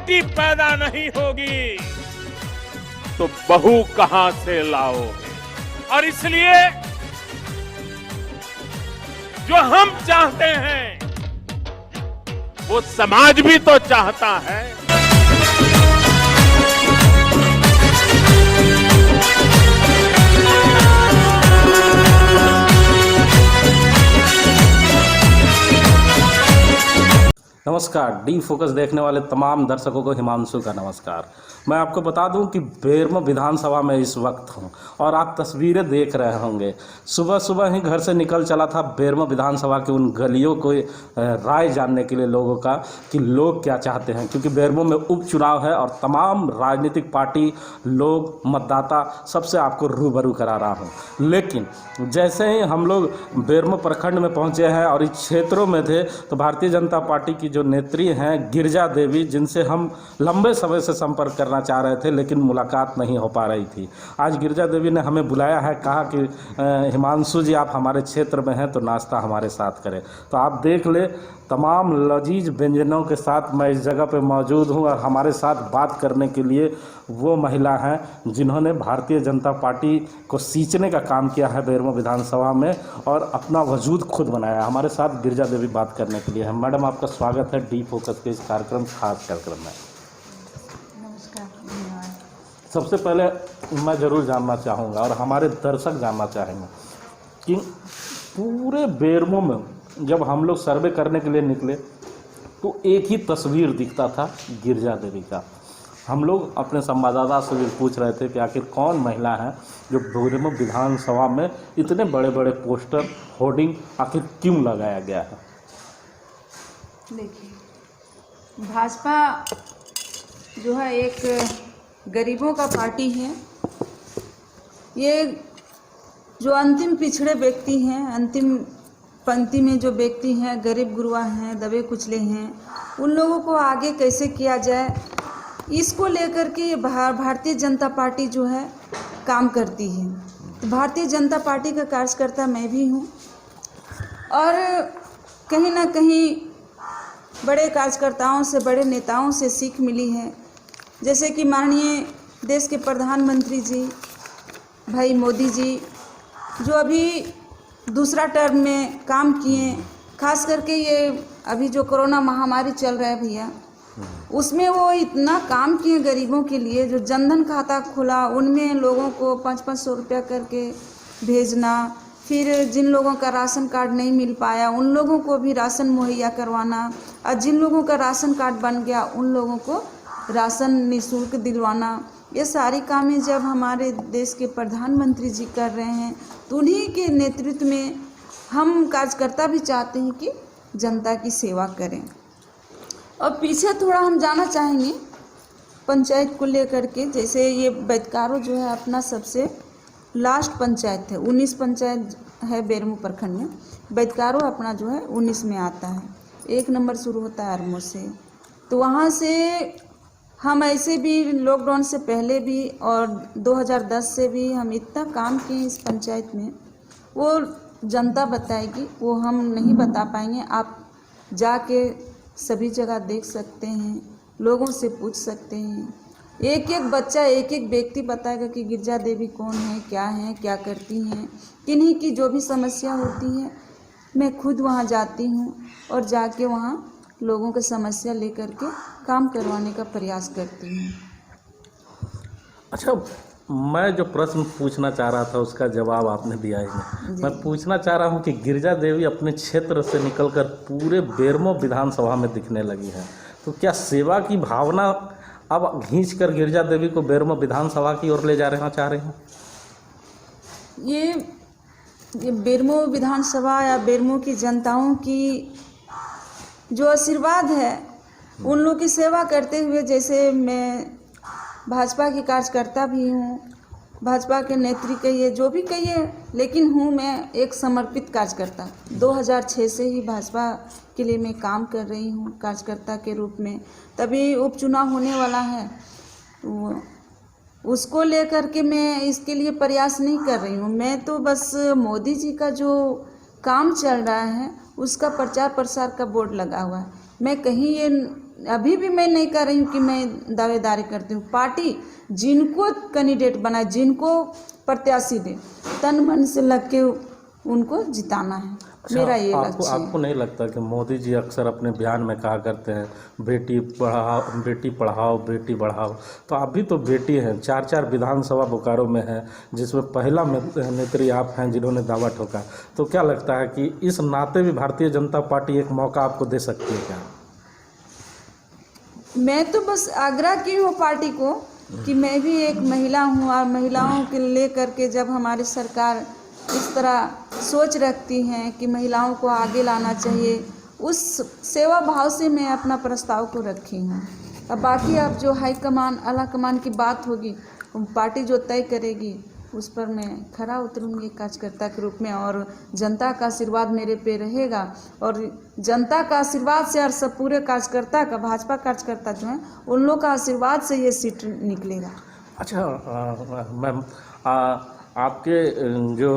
बेटी पैदा नहीं होगी तो बहू कहां से लाओगे? और इसलिए जो हम चाहते हैं वो समाज भी तो चाहता है। नमस्कार, डी फोकस देखने वाले तमाम दर्शकों को हिमांशु का नमस्कार। मैं आपको बता दूं कि बेरमो विधानसभा में इस वक्त हूं और आप तस्वीरें देख रहे होंगे। सुबह सुबह ही घर से निकल चला था बेरमो विधानसभा की उन गलियों को राय जानने के लिए लोगों का कि लोग क्या चाहते हैं, क्योंकि बेरमो में उपचुनाव है और तमाम राजनीतिक पार्टी, लोग, मतदाता सबसे आपको रूबरू करा रहा हूँ। लेकिन जैसे ही हम लोग बेरमो प्रखंड में पहुँचे हैं और इस क्षेत्रों में थे तो भारतीय जनता पार्टी की जो नेत्री हैं गिरिजा देवी, जिनसे हम लंबे समय से संपर्क करना चाह रहे थे लेकिन मुलाकात नहीं हो पा रही थी, आज गिरिजा देवी ने हमें बुलाया है। कहा कि हिमांशु जी आप हमारे क्षेत्र में हैं तो नाश्ता हमारे साथ करें। तो आप देख ले, तमाम लजीज व्यंजनों के साथ मैं इस जगह पे मौजूद हूँ और हमारे साथ बात करने के लिए वो महिला हैं जिन्होंने भारतीय जनता पार्टी को सींचने का काम किया है बेरमो विधानसभा में और अपना वजूद खुद बनाया। हमारे साथ गिरिजा देवी बात करने के लिए है। मैडम, आपका स्वागत है डी फोकस के इस कार्यक्रम, खास कार्यक्रम में। नमस्कार, धन्यवाद। सबसे पहले मैं ज़रूर जानना चाहूँगा और हमारे दर्शक जानना चाहेंगे कि पूरे बेरमो में जब हम लोग सर्वे करने के लिए निकले तो एक ही तस्वीर दिखता था गिरिजा देवी का। हम लोग अपने संवाददाता से भी पूछ रहे थे कि आखिर कौन महिला है जो बेरमो विधानसभा में इतने बड़े बड़े पोस्टर, होर्डिंग आखिर क्यों लगाया गया है? देखिए, भाजपा जो है एक गरीबों का पार्टी है। ये जो अंतिम पिछड़े व्यक्ति हैं, अंतिम पंक्ति में जो व्यक्ति हैं, गरीब गुरुआ हैं, दबे कुचले हैं, उन लोगों को आगे कैसे किया जाए, इसको लेकर के ये भारतीय जनता पार्टी जो है काम करती है। तो भारतीय जनता पार्टी का कार्यकर्ता मैं भी हूँ और कहीं ना कहीं बड़े कार्यकर्ताओं से, बड़े नेताओं से सीख मिली है। जैसे कि माननीय देश के प्रधानमंत्री जी भाई मोदी जी जो अभी दूसरा टर्म में काम किए, खास करके ये अभी जो कोरोना महामारी चल रहा है भैया, उसमें वो इतना काम किए गरीबों के लिए। जो जनधन खाता खुला, उनमें लोगों को 500-500 रुपया करके भेजना, फिर जिन लोगों का राशन कार्ड नहीं मिल पाया उन लोगों को भी राशन मुहैया करवाना, और जिन लोगों का राशन कार्ड बन गया उन लोगों को राशन निःशुल्क दिलवाना। ये सारी कामें जब हमारे देश के प्रधानमंत्री जी कर रहे हैं तो उन्हीं के नेतृत्व में हम कार्यकर्ता भी चाहते हैं कि जनता की सेवा करें। और पीछे थोड़ा हम जाना चाहेंगे पंचायत को लेकर के। जैसे ये बैतकारो जो है अपना सबसे लास्ट पंचायत है, 19 पंचायत है बेरमो प्रखंड में। बैतकारो अपना जो है 19 में आता है। 1 नंबर शुरू होता है अरमो से। तो वहाँ से हम ऐसे भी लॉकडाउन से पहले भी और 2010 से भी हम इतना काम किए इस पंचायत में, वो जनता बताएगी, वो हम नहीं बता पाएंगे। आप जाके सभी जगह देख सकते हैं, लोगों से पूछ सकते हैं। एक एक बच्चा, एक एक व्यक्ति बताएगा कि गिरिजा देवी कौन है, क्या करती हैं, किन्हीं की जो भी समस्या होती है मैं खुद वहाँ जाती हूँ और जाके वहाँ लोगों की समस्या लेकर के काम करवाने का प्रयास करती हूँ। अच्छा, मैं जो प्रश्न पूछना चाह रहा था उसका जवाब आपने दिया ही नहीं। मैं पूछना चाह रहा हूँ कि गिरिजा देवी अपने क्षेत्र से निकलकर पूरे बेरमो विधानसभा में दिखने लगी है, तो क्या सेवा की भावना अब खींच कर गिरिजा देवी को बेरमो विधानसभा की ओर ले चाह रहे हैं? ये बेरमो विधानसभा या बेरमो की जनताओं की जो आशीर्वाद है, उन लोगों की सेवा करते हुए, जैसे मैं भाजपा की कार्यकर्ता भी हूँ, भाजपा के नेत्री कहिए, जो भी कहिए, लेकिन हूँ मैं एक समर्पित कार्यकर्ता। 2006 से ही भाजपा के लिए मैं काम कर रही हूँ कार्यकर्ता के रूप में। तभी उपचुनाव होने वाला है, तो उसको लेकर के मैं इसके लिए प्रयास नहीं कर रही हूँ। मैं तो बस मोदी जी का जो काम चल रहा है उसका प्रचार प्रसार का बोर्ड लगा हुआ है। मैं कहीं ये अभी भी मैं नहीं कर रही हूँ कि मैं दावेदारी करती हूँ। पार्टी जिनको कैंडिडेट बनाए, जिनको प्रत्याशी दे, तन मन से लग के उनको जिताना है। मेरा ये लक्ष्य है। आपको नहीं लगता कि मोदी जी अक्सर अपने बयान में कहा करते हैं बेटी पढ़ाओ बेटी बढ़ाओ, तो आप भी तो बेटी हैं, 4 विधानसभा बोकारो में है, जिसमें पहला नेत्री आप हैं जिन्होंने दावा ठोका। तो क्या लगता है कि इस नाते भी भारतीय जनता पार्टी एक मौका आपको दे सकती है क्या? मैं तो बस आग्रह की हूँ पार्टी को कि मैं भी एक महिला हूँ, और महिलाओं के लेकर के जब हमारी सरकार इस तरह सोच रखती हैं कि महिलाओं को आगे लाना चाहिए, उस सेवा भाव से मैं अपना प्रस्ताव को रखी हूँ। अब बाकी अब जो हाईकमान आला कमान की बात होगी, पार्टी जो तय करेगी उस पर मैं खरा उतरूँगी कार्यकर्ता के रूप में, और जनता का आशीर्वाद मेरे पे रहेगा, और जनता का आशीर्वाद से और सब पूरे कार्यकर्ता का, भाजपा कार्यकर्ता जो हैं उन लोग का आशीर्वाद से ये सीट निकलेगा। अच्छा मैम, आपके जो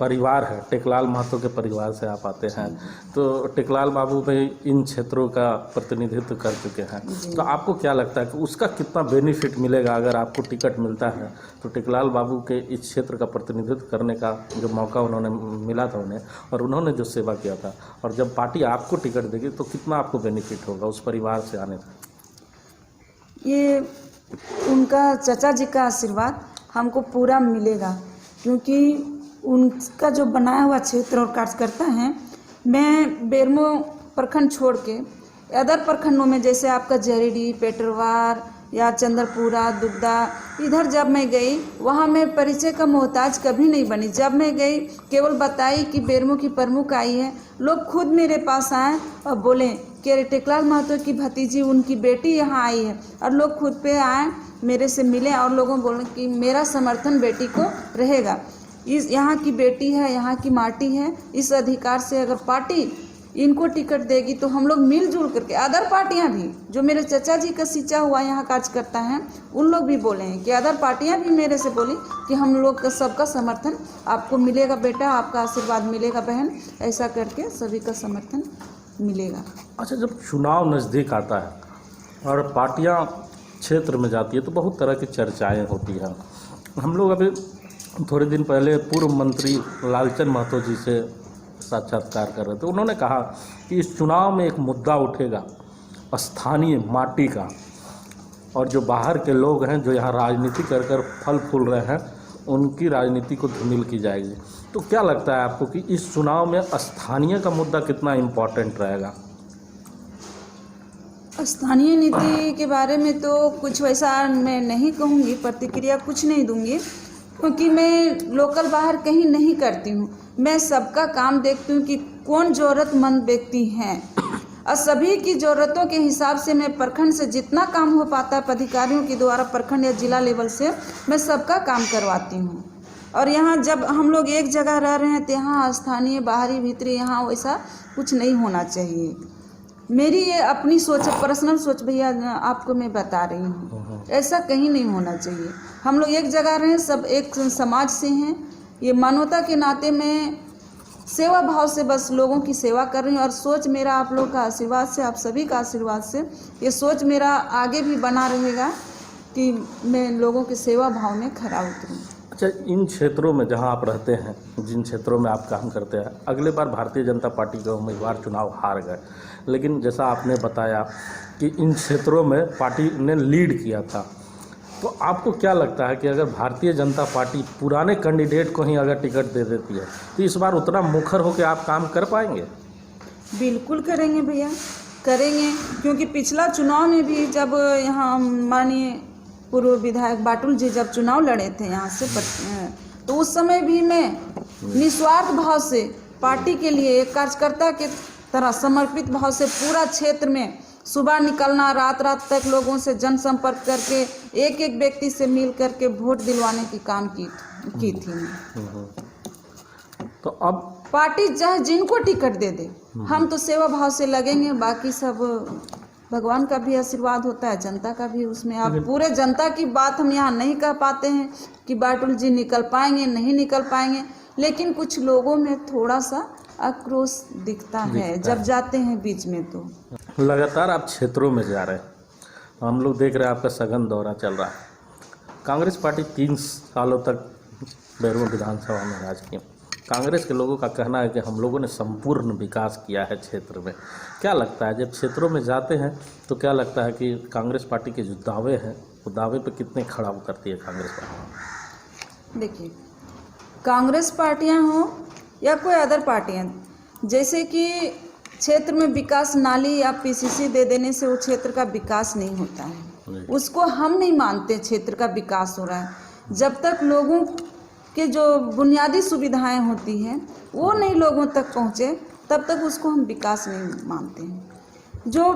परिवार है, टेकलाल महतो के परिवार से आप आते हैं, तो टेकलाल बाबू भी इन क्षेत्रों का प्रतिनिधित्व कर चुके हैं, तो आपको क्या लगता है कि उसका कितना बेनिफिट मिलेगा अगर आपको टिकट मिलता है? तो टेकलाल बाबू के इस क्षेत्र का प्रतिनिधित्व करने का जो मौका उन्होंने मिला था उन्हें, और उन्होंने जो सेवा किया था, और जब पार्टी आपको टिकट देगी तो कितना आपको बेनिफिट होगा उस परिवार से आने का? ये उनका चचा जी का आशीर्वाद हमको पूरा मिलेगा, क्योंकि उनका जो बनाया हुआ क्षेत्र और कार्यकर्ता हैं, मैं बेरमो प्रखंड छोड़ के अदर प्रखंडों में, जैसे आपका जरीडी, पेटरवार या चंद्रपुरा, दुग्धा, इधर जब मैं गई वहाँ मैं परिचय का मोहताज कभी नहीं बनी। जब मैं गई केवल बताई कि बेरमो की प्रमुख आई है, लोग खुद मेरे पास आए और बोले कि टेकलाल महतो की भतीजी, उनकी बेटी यहाँ आई है, और लोग खुद पे आए, मेरे से मिले और लोगों बोले कि मेरा समर्थन बेटी को रहेगा। इस यहाँ की बेटी है, यहाँ की माटी है, इस अधिकार से अगर पार्टी इनको टिकट देगी तो हम लोग मिलजुल करके, अदर पार्टियां भी, जो मेरे चचा जी का सींचा हुआ यहाँ कार्यकर्ता हैं, उन लोग भी बोले हैं कि अदर पार्टियां भी मेरे से बोली कि हम लोग का सबका समर्थन आपको मिलेगा बेटा, आपका आशीर्वाद मिलेगा बहन, ऐसा करके सभी का समर्थन मिलेगा। अच्छा, जब चुनाव नज़दीक आता है और पार्टियां क्षेत्र में जाती है तो बहुत तरह की चर्चाएं होती हैं। हम लोग अभी थोड़े दिन पहले पूर्व मंत्री लालचंद महतो जी से साक्षात्कार कर रहे थे। उन्होंने कहा कि इस चुनाव में एक मुद्दा उठेगा स्थानीय माटी का, और जो बाहर के लोग हैं जो यहाँ राजनीति कर कर फल फूल रहे हैं, उनकी राजनीति को धूमिल की जाएगी। तो क्या लगता है आपको कि इस चुनाव में स्थानीय का मुद्दा कितना इम्पोर्टेंट रहेगा? स्थानीय नीति के बारे में तो कुछ वैसा मैं नहीं कहूँगी, प्रतिक्रिया कुछ नहीं दूंगी, क्योंकि मैं लोकल बाहर कहीं नहीं करती हूँ। मैं सबका काम देखती हूँ कि कौन ज़रूरतमंद व्यक्ति हैं, और सभी की ज़रूरतों के हिसाब से मैं प्रखंड से जितना काम हो पाता है पदाधिकारियों के द्वारा, प्रखंड या जिला लेवल से, मैं सबका काम करवाती हूँ। और यहाँ जब हम लोग एक जगह रह रहे हैं तो यहाँ स्थानीय, बाहरी, भीतरी, यहाँ वैसा कुछ नहीं होना चाहिए। मेरी ये अपनी सोच है, पर्सनल सोच भैया आपको मैं बता रही हूँ, ऐसा कहीं नहीं होना चाहिए। हम लोग एक जगह रहे, सब एक समाज से हैं, ये मानवता के नाते मैं सेवा भाव से बस लोगों की सेवा कर रही हूँ, और सोच मेरा आप लोग का आशीर्वाद से, आप सभी का आशीर्वाद से ये सोच मेरा आगे भी बना रहेगा कि मैं लोगों के सेवा भाव में खरा उतरूँ। अच्छा, इन क्षेत्रों में जहां आप रहते हैं, जिन क्षेत्रों में आप काम करते हैं, अगले बार भारतीय जनता पार्टी के उम्मीदवार चुनाव हार गए, लेकिन जैसा आपने बताया कि इन क्षेत्रों में पार्टी ने लीड किया था, तो आपको क्या लगता है कि अगर भारतीय जनता पार्टी पुराने कैंडिडेट को ही अगर टिकट दे देती है तो इस बार उतना मुखर होकर आप काम कर पाएंगे? बिल्कुल करेंगे भैया, करेंगे, क्योंकि पिछला चुनाव में भी जब यहाँ माननीय पूर्व विधायक बाटुल जी जब चुनाव लड़े थे यहाँ से, तो उस समय भी मैं निस्वार्थ भाव से पार्टी के लिए एक कार्यकर्ता के तरह समर्पित भाव से पूरा क्षेत्र में सुबह निकलना, रात रात तक लोगों से जनसंपर्क करके एक एक व्यक्ति से मिल करके वोट दिलवाने की काम की थी मैं। तो अब पार्टी चाहे जिनको टिकट दे दे, हम तो सेवा भाव से लगेंगे, बाकी सब भगवान का भी आशीर्वाद होता है, जनता का भी उसमें। अब पूरे जनता की बात हम यहाँ नहीं कह पाते हैं कि बाटुल जी निकल पाएंगे नहीं निकल पाएंगे, लेकिन कुछ लोगों में थोड़ा सा आक्रोश दिखता है जब जाते हैं बीच में। तो लगातार आप क्षेत्रों में जा रहे हैं, हम लोग देख रहे हैं आपका सघन दौरा चल रहा है। कांग्रेस पार्टी 3 सालों तक बेरमो विधानसभा में राज की। कांग्रेस के लोगों का कहना है कि हम लोगों ने संपूर्ण विकास किया है क्षेत्र में। क्या लगता है जब क्षेत्रों में जाते हैं तो क्या लगता है कि कांग्रेस पार्टी के जो दावे हैं वो दावे पे कितने खड़ा करती है कांग्रेस पार्टी? देखिए, कांग्रेस पार्टियां हो या कोई अदर पार्टियां, जैसे कि क्षेत्र में विकास नाली या पीसीसी दे देने से वो क्षेत्र का विकास नहीं होता है। उसको हम नहीं मानते क्षेत्र का विकास हो रहा है। जब तक लोगों के जो बुनियादी सुविधाएं होती हैं वो नहीं लोगों तक पहुँचे तब तक उसको हम विकास नहीं मानते हैं। जो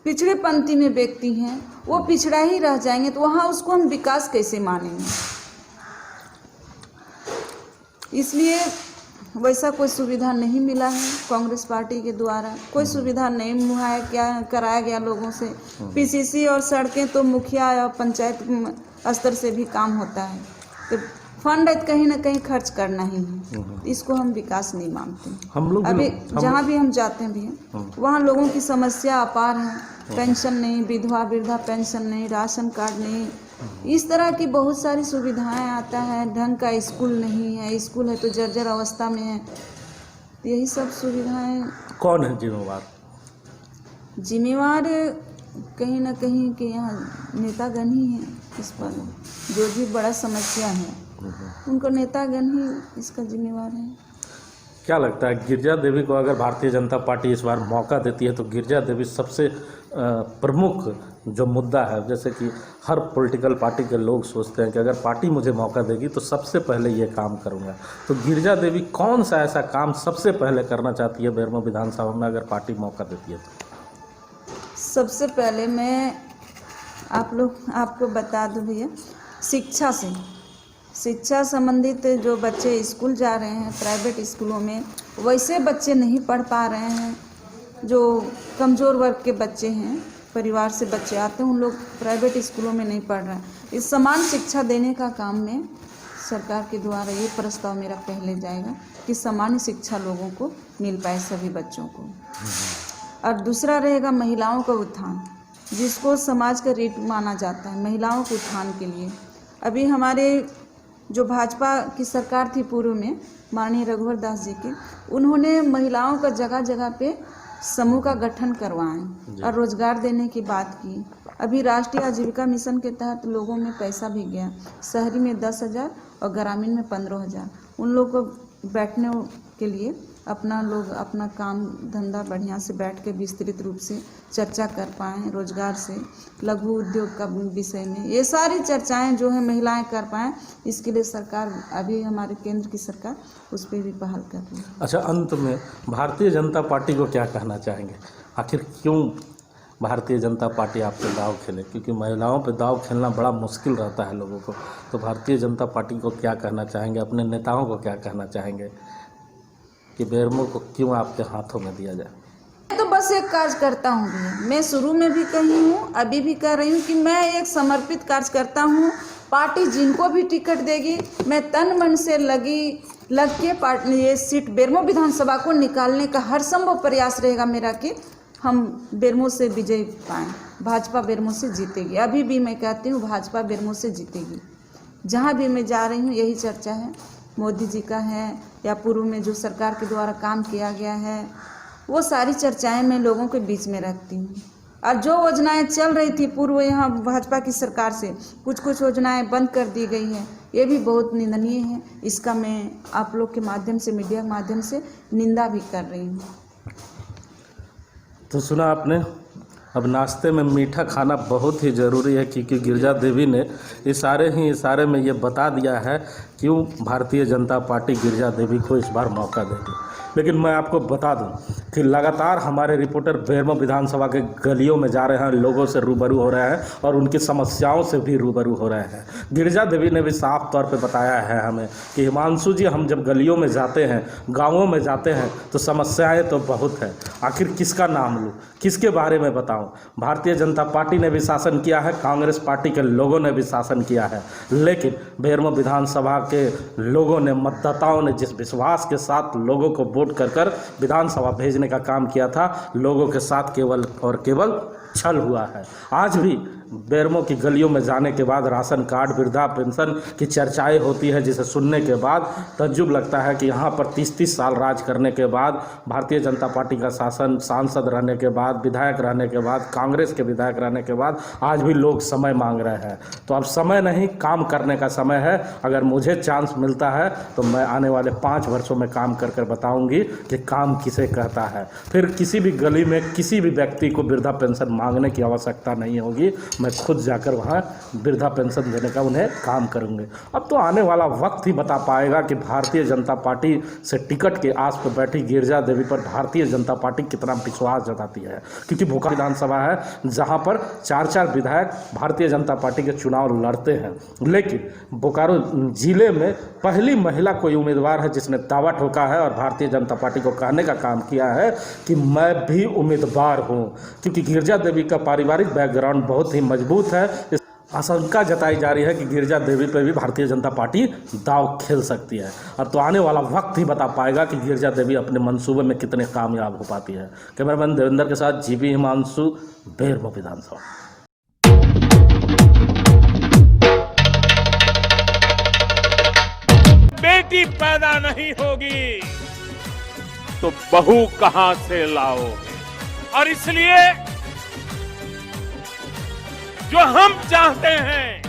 पिछड़े पंक्ति में व्यक्ति हैं वो पिछड़ा ही रह जाएंगे, तो वहाँ उसको हम विकास कैसे मानेंगे? इसलिए वैसा कोई सुविधा नहीं मिला है कांग्रेस पार्टी के द्वारा, कोई सुविधा नहीं मुहैया क्या कराया गया लोगों से। पीसीसी और सड़कें तो मुखिया और पंचायत स्तर से भी काम होता है, तो फंड कहीं ना कहीं खर्च करना ही है। इसको हम विकास नहीं मानते। हम लोग अभी जहाँ भी हम जाते भी हैं वहाँ लोगों की समस्या अपार है। पेंशन नहीं, विधवा वृद्धा पेंशन नहीं, राशन कार्ड नहीं, इस तरह की बहुत सारी सुविधाएं आता है। ढंग का स्कूल नहीं है, स्कूल है तो जर्जर अवस्था में है। यही सब सुविधाएं। कौन है जिम्मेवार? जिम्मेवार कहीं ना कहीं के यहाँ नेतागण ही हैं इस पर। जो भी बड़ा समस्या है उनको नेतागण ही इसका जिम्मेवार है। क्या लगता है गिरिजा देवी को अगर भारतीय जनता पार्टी इस बार मौका देती है तो गिरिजा देवी सबसे प्रमुख जो मुद्दा है, जैसे कि हर पॉलिटिकल पार्टी के लोग सोचते हैं कि अगर पार्टी मुझे मौका देगी तो सबसे पहले ये काम करूँगा, तो गिरिजा देवी कौन सा ऐसा काम सबसे पहले करना चाहती है बेरमो विधानसभा में अगर पार्टी मौका देती है तो? सबसे पहले मैं आपको बता दूं भैया, शिक्षा संबंधित जो बच्चे स्कूल जा रहे हैं प्राइवेट स्कूलों में, वैसे बच्चे नहीं पढ़ पा रहे हैं। जो कमज़ोर वर्ग के बच्चे हैं, परिवार से बच्चे आते हैं, उन लोग प्राइवेट स्कूलों में नहीं पढ़ रहे हैं। इस समान शिक्षा देने का काम में सरकार के द्वारा ये प्रस्ताव मेरा पहले जाएगा कि सामान्य शिक्षा लोगों को मिल पाए, सभी बच्चों को। और दूसरा रहेगा महिलाओं का उत्थान, जिसको समाज का रीढ़ माना जाता है, महिलाओं के उत्थान के लिए। अभी हमारे जो भाजपा की सरकार थी पूर्व में, माननीय रघुवर दास जी की, उन्होंने महिलाओं का जगह जगह पे समूह का गठन करवाएं और रोजगार देने की बात की। अभी राष्ट्रीय आजीविका मिशन के तहत लोगों में पैसा भी गया, शहरी में 10,000 और ग्रामीण में 15,000। उन लोगों को बैठने के लिए अपना काम धंधा बढ़िया से बैठ के विस्तृत रूप से चर्चा कर पाएँ, रोजगार से लघु उद्योग का विषय में ये सारी चर्चाएं जो है महिलाएं कर पाएँ, इसके लिए सरकार अभी हमारे केंद्र की सरकार उस पर भी पहल कर रही है। अच्छा, अंत में भारतीय जनता पार्टी को क्या कहना चाहेंगे? आखिर क्यों भारतीय जनता पार्टी आप पे दाव खेले? क्योंकि महिलाओं पे दाव खेलना बड़ा मुश्किल रहता है लोगों को, तो भारतीय जनता पार्टी को क्या कहना चाहेंगे? अपने नेताओं को क्या कहना चाहेंगे कि बेरमो को क्यों आपके हाथों में दिया जाए? मैं तो बस एक कार्यकर्ता हूँ भैया, मैं शुरू में भी कही हूँ, अभी भी कह रही हूँ कि मैं एक समर्पित कार्यकर्ता हूँ। पार्टी जिनको भी टिकट देगी मैं तन मन से लग के पार्टी ये सीट बेरमो विधानसभा को निकालने का हर संभव प्रयास रहेगा मेरा कि हम बेरमो से विजय पाएँ, भाजपा बेरमो से जीतेगी। अभी भी मैं कहती हूँ भाजपा बेरमो से जीतेगी। जहाँ भी मैं जा रही हूँ यही चर्चा है, मोदी जी का है या पूर्व में जो सरकार के द्वारा काम किया गया है, वो सारी चर्चाएं मैं लोगों के बीच में रखती हूँ। और जो योजनाएं चल रही थी पूर्व यहाँ भाजपा की सरकार से, कुछ योजनाएं बंद कर दी गई हैं, ये भी बहुत निंदनीय है। इसका मैं आप लोग के माध्यम से, मीडिया के माध्यम से निंदा भी कर रही हूँ। तो सुना आपने, अब नाश्ते में मीठा खाना बहुत ही ज़रूरी है, क्योंकि गिरिजा देवी ने इशारे में ये बता दिया है क्यों भारतीय जनता पार्टी गिरिजा देवी को इस बार मौका देगी। लेकिन मैं आपको बता दूं कि लगातार हमारे रिपोर्टर बेरमो विधानसभा के गलियों में जा रहे हैं, लोगों से रूबरू हो रहे हैं और उनकी समस्याओं से भी रूबरू हो रहे हैं। गिरिजा देवी ने भी साफ तौर पे बताया है हमें कि हिमांशु जी, हम जब गलियों में जाते हैं, गाँवों में जाते हैं तो समस्याएँ तो बहुत है, आखिर किसका नाम लूँ, किसके बारे में बताऊं। भारतीय जनता पार्टी ने भी शासन किया है, कांग्रेस पार्टी के लोगों ने भी शासन किया है, लेकिन बेरमो विधानसभा के लोगों ने, मतदाताओं ने जिस विश्वास के साथ लोगों को वोट कर विधानसभा भेजने का काम किया था, लोगों के साथ केवल और केवल छल हुआ है। आज भी बेरमो की गलियों में जाने के बाद राशन कार्ड, वृद्धा पेंशन की चर्चाएं होती है, जिसे सुनने के बाद तज्जुब लगता है कि यहाँ पर 30-30 साल राज करने के बाद, भारतीय जनता पार्टी का शासन, सांसद रहने के बाद, विधायक रहने के बाद, कांग्रेस के विधायक रहने के बाद आज भी लोग समय मांग रहे हैं। तो अब समय नहीं, काम करने का समय है। अगर मुझे चांस मिलता है तो मैं आने वाले 5 वर्षों में काम कर बताऊँगी कि काम किसे कहता है। फिर किसी भी गली में किसी भी व्यक्ति को वृद्धा पेंशन मांगने की आवश्यकता नहीं होगी, मैं खुद जाकर वहाँ वृद्धा पेंशन देने का उन्हें काम करूँगे। अब तो आने वाला वक्त ही बता पाएगा कि भारतीय जनता पार्टी से टिकट के आस पर बैठी गिरिजा देवी पर भारतीय जनता पार्टी कितना विश्वास जताती है, क्योंकि बोकारो विधानसभा है जहाँ पर 4 विधायक भारतीय जनता पार्टी के चुनाव लड़ते हैं, लेकिन बोकारो जिले में पहली महिला कोई उम्मीदवार है जिसने दावा ठोका है और भारतीय जनता पार्टी को कहने का काम किया है कि मैं भी उम्मीदवार हूँ, क्योंकि गिरिजा देवी का पारिवारिक बैकग्राउंड बहुत ही मजबूत है। इस आशंका जताई जा रही है कि गिरिजा देवी पर भी भारतीय जनता पार्टी दाव खेल सकती है। अब तो आने वाला वक्त ही बता पाएगा कि गिरिजा देवी अपने मंसूबे में कितने कामयाब हो पाती है। कैमरामैन देवेंद्र के साथ जीबी हिमांशु, बेरमो विधानसभा। बेटी पैदा नहीं होगी तो बहू कहां से लाओगे, और इसलिए जो हम चाहते हैं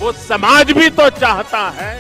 वो समाज भी तो चाहता है।